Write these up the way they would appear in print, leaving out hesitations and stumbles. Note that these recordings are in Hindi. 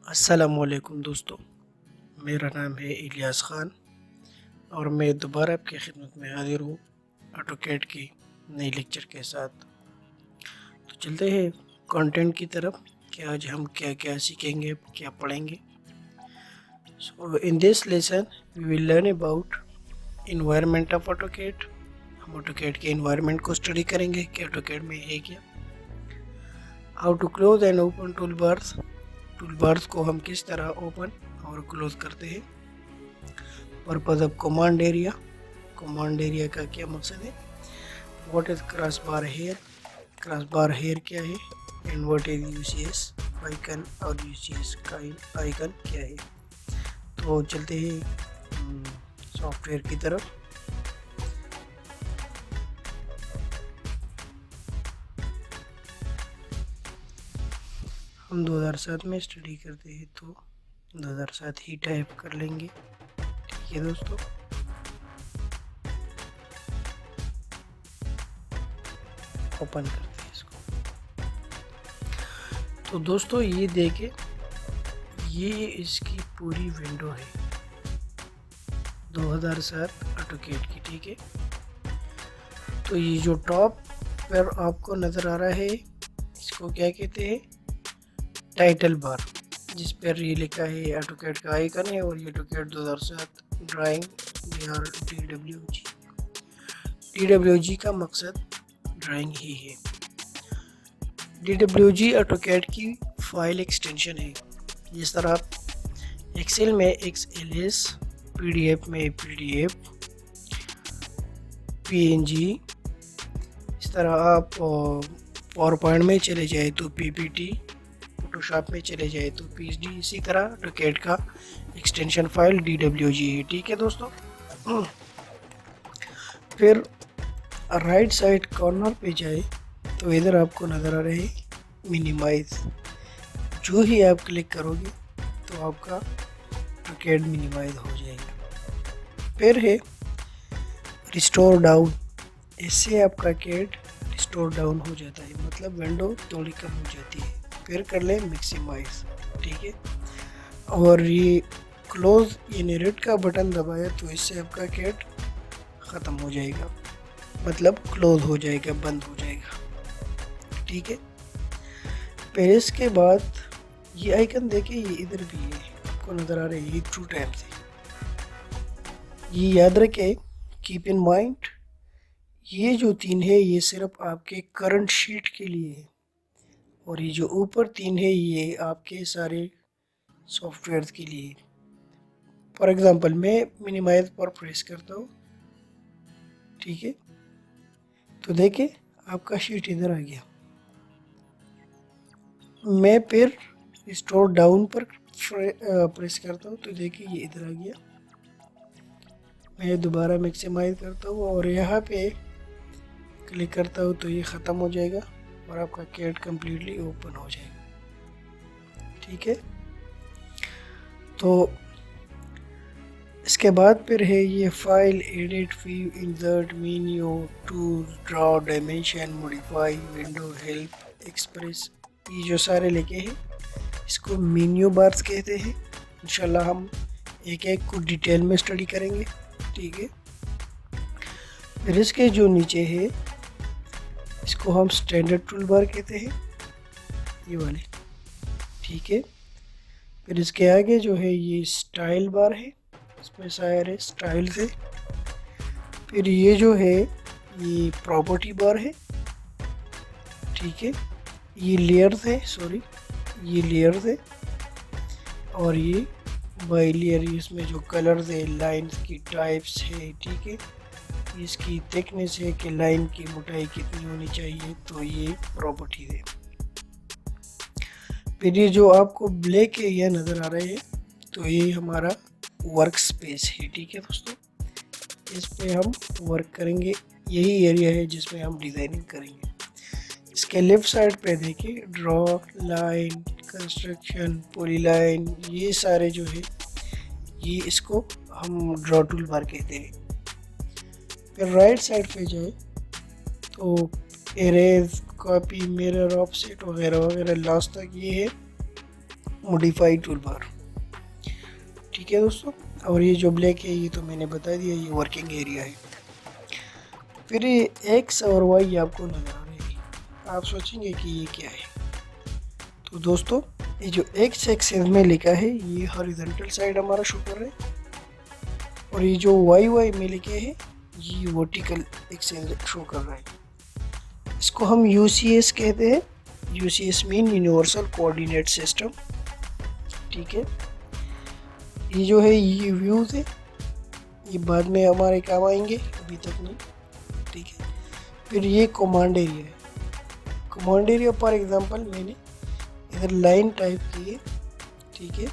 अस्सलामुअलैकुम दोस्तों, मेरा नाम है इलियास ख़ान और मैं दोबारा आपकी खिदमत में हाजिर हूँ ऑटोकैड की नई लेक्चर के साथ। तो चलते हैं कंटेंट की तरफ कि आज हम क्या क्या सीखेंगे, क्या पढ़ेंगे। So in this lesson we will learn about environment of AutoCAD. हम ऑटोकैड के इन्वायरमेंट को स्टडी करेंगे कि ऑटोकैड में है क्या। How to close and open tool bars को हम किस तरह ओपन और क्लोज करते हैं। पर्पज ऑफ कमांड एरिया का क्या मकसद है। What is cross bar here क्या है। And what is UCS icon और यूसीएस का आइकन क्या है। तो चलते हैं सॉफ्टवेयर की तरफ। हम 2007 में स्टडी करते हैं तो 2007 ही टाइप कर लेंगे। ठीक है दोस्तों, ओपन करते हैं इसको। तो दोस्तों ये देखें, ये इसकी पूरी विंडो है 2007 ऑटोकैड की। ठीक है, तो ये जो टॉप पर आपको नज़र आ रहा है इसको क्या कहते हैं, टाइटल बार, जिस पर ये लिखा है ऑटोकैड का आइकन है और ये ऑटोकैड 2007 ड्राइंग DWG का मकसद ड्राइंग ही है। DWG ऑटोकैड की फाइल एक्सटेंशन है। जिस तरह आप एक्सेल में XLS, PDF में PDF, PNG, इस तरह आप पावर पॉइंट में चले जाए तो PPT, फोटोशॉप में चले जाए तो PSD, इसी तरह ऑटोकैड का एक्सटेंशन फाइल DWG है। ठीक है दोस्तों, फिर राइट साइड कॉर्नर पे जाए तो इधर आपको नज़र आ रहे मिनिमाइज। जो ही आप क्लिक करोगे तो आपका ऑटोकैड मिनिमाइज हो जाएगा। फिर है रिस्टोर डाउन, इससे आपका कैड रिस्टोर डाउन हो जाता है, मतलब विंडो थोड़ी कम हो जाती है। फिर कर ले मैक्सिमाइज। ठीक है, और ये क्लोज यानी रेड का बटन दबाया तो इससे आपका कैड ख़त्म हो जाएगा, मतलब क्लोज हो जाएगा, बंद हो जाएगा। ठीक है, फिर इसके बाद ये आइकन देखिए, ये इधर भी है, आपको नज़र आ रहा है, ये ट्रू टाइम से। ये याद रखें, कीप इन माइंड, ये जो 3 है ये सिर्फ आपके करंट शीट के लिए है और ये जो ऊपर 3 है ये आपके सारे सॉफ्टवेयर के लिए। फॉर एग्ज़ाम्पल मैं मिनिमाइज पर प्रेस करता हूँ। ठीक है, तो देखिए आपका शीट इधर आ गया। मैं फिर रिस्टोर डाउन पर प्रेस करता हूँ तो देखिए ये इधर आ गया। मैं दोबारा मैक्सिमाइज करता हूँ और यहाँ पे क्लिक करता हूँ तो ये ख़त्म हो जाएगा और आपका कैड कम्प्लीटली ओपन हो जाएगा। ठीक है, तो इसके बाद फिर है ये file, edit, view, insert, menu, tool, draw, dimension, modify, window, help, express, ये जो सारे लिखे हैं इसको मेन्यू बार्स कहते हैं। इंशाल्लाह हम एक एक को डिटेल में स्टडी करेंगे। ठीक है, फिर इसके जो नीचे है इसको हम स्टैंडर्ड टूल बार कहते हैं, ये वाले। ठीक है, फिर इसके आगे जो है ये स्टाइल बार है, इसमें सारे स्टाइल है। फिर ये जो है ये प्रॉपर्टी बार है। ठीक है, ये लेयर्स है, ये लेयर्स है और ये बाई लेयर, इसमें जो कलर्स है, लाइंस की टाइप्स है। ठीक है, इसकी थिकनेस है कि लाइन की मोटाई कितनी होनी चाहिए, तो ये प्रॉपर्टी है। फिर ये जो आपको ब्लैक एरिया नज़र आ रहे हैं तो ये हमारा वर्क स्पेस है। ठीक है दोस्तों, इस पे हम वर्क करेंगे, यही एरिया है जिसमें हम डिज़ाइनिंग करेंगे। इसके लेफ़्ट साइड पे देखिए ड्रॉ, लाइन, कंस्ट्रक्शन, पॉलीलाइन, ये सारे जो है ये इसको हम ड्रॉ टूल बार कहते हैं। फिर राइट साइड पे जाए तो इरेज, कॉपी, मिरर, ऑफसेट वगैरह वगैरह लास्ट तक ये है मॉडिफाई टूल बार। ठीक है दोस्तों, और ये जो ब्लैक है ये तो मैंने बता दिया, ये वर्किंग एरिया है। फिर ये एक्स और वाई आपको नज़र आ रही है, आप सोचेंगे कि ये क्या है। तो दोस्तों ये जो एक्स एक्सिस में लिखा है ये हॉरिजॉन्टल साइड हमारा शो कर रहा है, और ये जो वाई वाई में लिखे है ये वर्टिकल एक्सिस शो कर रहा है। इसको हम यूसीएस कहते हैं। UCS mean universal coordinate system. ठीक है, ये जो है ये व्यूज़ है, ये बाद में हमारे काम आएंगे, अभी तक नहीं। ठीक है, फिर ये कमांड एरिया है। कमांड एरिया फॉर एग्जांपल मैंने इधर लाइन टाइप की है। ठीक है,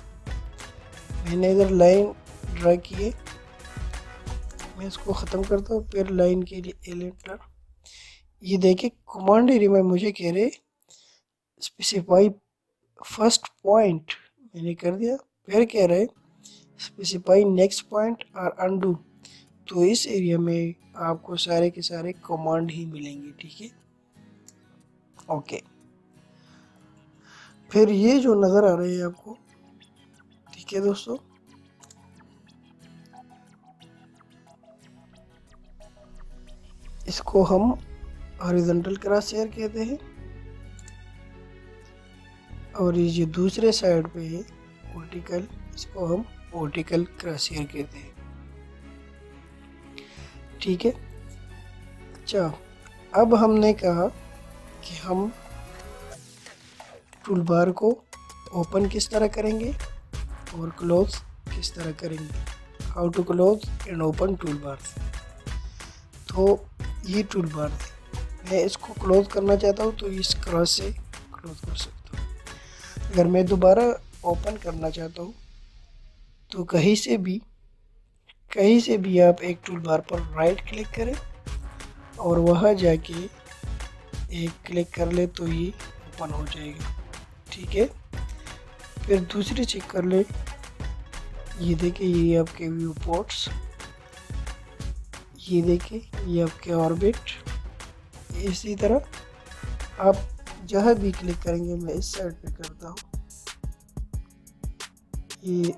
मैंने इधर लाइन ड्रा की है, मैं इसको ख़त्म करता हूँ। फिर लाइन के लिए एलेंटर, ये देखिए कमांड एरिया में मुझे कह रहे स्पेसिफाई फर्स्ट पॉइंट, मैंने कर दिया। फिर कह रहे स्पेसिफाई नेक्स्ट पॉइंट और अनडू। तो इस एरिया में आपको सारे के सारे कमांड ही मिलेंगे। ठीक है, ओके। फिर ये जो नज़र आ रहे हैं आपको, ठीक है दोस्तों, इसको हम हॉरिजॉन्टल क्रॉस हेयर कहते हैं, और ये जो दूसरे साइड पे है वर्टिकल, इसको हम वर्टिकल क्रॉस हेयर कहते हैं। ठीक है, अच्छा अब हमने कहा कि हम टूल बार को ओपन किस तरह करेंगे और क्लोज किस तरह करेंगे, how to close and open tool bar. तो ये टूल बार है, मैं इसको क्लोज करना चाहता हूँ तो इस क्रॉस से क्लोज कर सकता हूँ। अगर मैं दोबारा ओपन करना चाहता हूँ तो कहीं से भी आप एक टूल बार पर राइट क्लिक करें और वहाँ जाके एक क्लिक कर ले तो ये ओपन हो जाएगा। ठीक है, फिर दूसरी चेक कर ले, ये देखिए ये आपके व्यू पोर्ट्स, ये देखिए ये आपके ऑर्बिट। इसी तरह आप जहाँ भी क्लिक करेंगे, मैं इस साइड पे करता हूँ, ये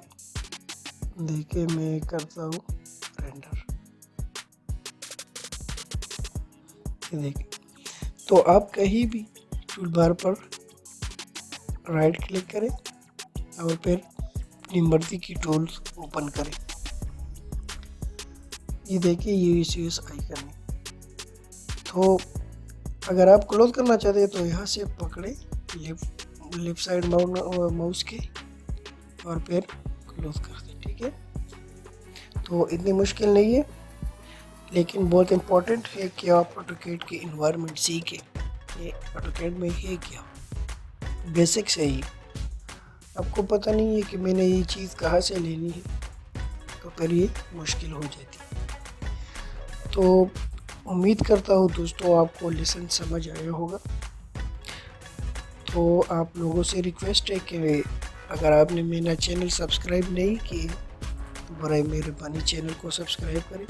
देखिए मैं करता हूँ रेंडर, ये देखिए। तो आप कहीं भी टूल बार पर राइट क्लिक करें और फिर अपनी मर्जी की टूल्स ओपन करें। ये देखिए ये यूसीएस आइकन है। तो अगर आप क्लोज करना चाहते हैं तो यहाँ से पकड़े लेफ्ट साइड माउस के और फिर क्लोज कर दें। ठीक है, तो इतनी मुश्किल नहीं है, लेकिन बहुत इम्पोर्टेंट है कि आप ऑटोकैड के इन्वायरमेंट सीखें। ये ऑटोकैड में है क्या, बेसिक से ही आपको पता नहीं है कि मैंने ये चीज़ कहाँ से लेनी है, तो फिर ये मुश्किल हो जाती है। तो उम्मीद करता हूँ दोस्तों आपको लेसन समझ आया होगा। तो आप लोगों से रिक्वेस्ट है कि अगर आपने मेरा चैनल सब्सक्राइब नहीं किए तो बराए मेहरबानी चैनल को सब्सक्राइब करें,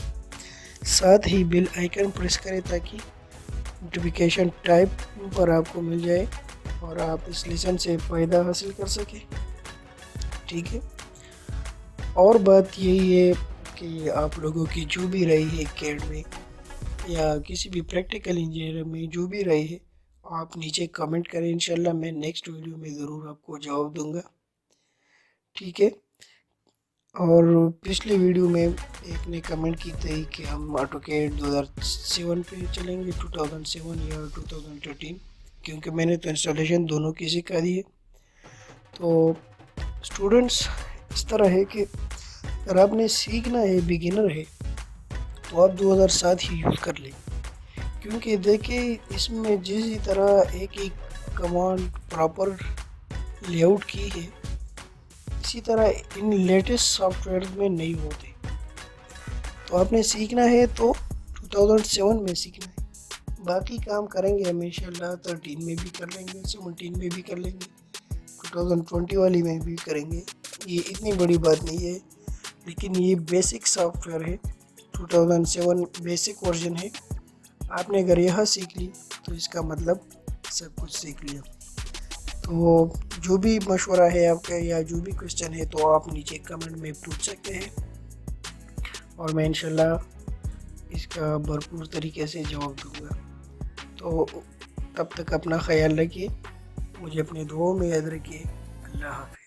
साथ ही बेल आइकन प्रेस करें ताकि नोटिफिकेशन टाइप पर आपको मिल जाए और आप इस लेसन से फ़ायदा हासिल कर सकें। ठीक है, और बात यही है कि आप लोगों की जो भी रही है कैड में या किसी भी प्रैक्टिकल इंजीनियर में जो भी रही है, आप नीचे कमेंट करें, इंशाल्लाह मैं नेक्स्ट वीडियो में ज़रूर आपको जवाब दूंगा। ठीक है, और पिछले वीडियो में एक ने कमेंट की थी कि हम ऑटोकैड 2007 पे चलेंगे, 2007 या 2013, क्योंकि मैंने तो इंस्टॉलेशन दोनों की सिखा दी है। तो स्टूडेंट्स इस तरह है कि अगर आपने सीखना है, बिगिनर है, तो आप 2007 ही यूज़ कर लें, क्योंकि देखिए इसमें जिस तरह एक कमांड प्रॉपर लेआउट की है, इसी तरह इन लेटेस्ट सॉफ्टवेयर में नहीं होते। तो आपने सीखना है तो 2007 में सीखना है, बाकी काम करेंगे हम इंशाल्लाह 13 में भी कर लेंगे, 17 में भी कर लेंगे, 2020 वाली में भी करेंगे। ये इतनी बड़ी बात नहीं है, लेकिन ये बेसिक सॉफ्टवेयर है, 2007 बेसिक वर्जन है। आपने अगर यह सीख ली तो इसका मतलब सब कुछ सीख लिया। तो जो भी मशवरा है आपका या जो भी क्वेश्चन है तो आप नीचे कमेंट में पूछ सकते हैं और मैं इंशाल्लाह इसका भरपूर तरीके से जवाब दूंगा। तो तब तक अपना ख्याल रखिए, मुझे अपने दुआओं में याद रखिए। अल्लाह हाफ़िज़।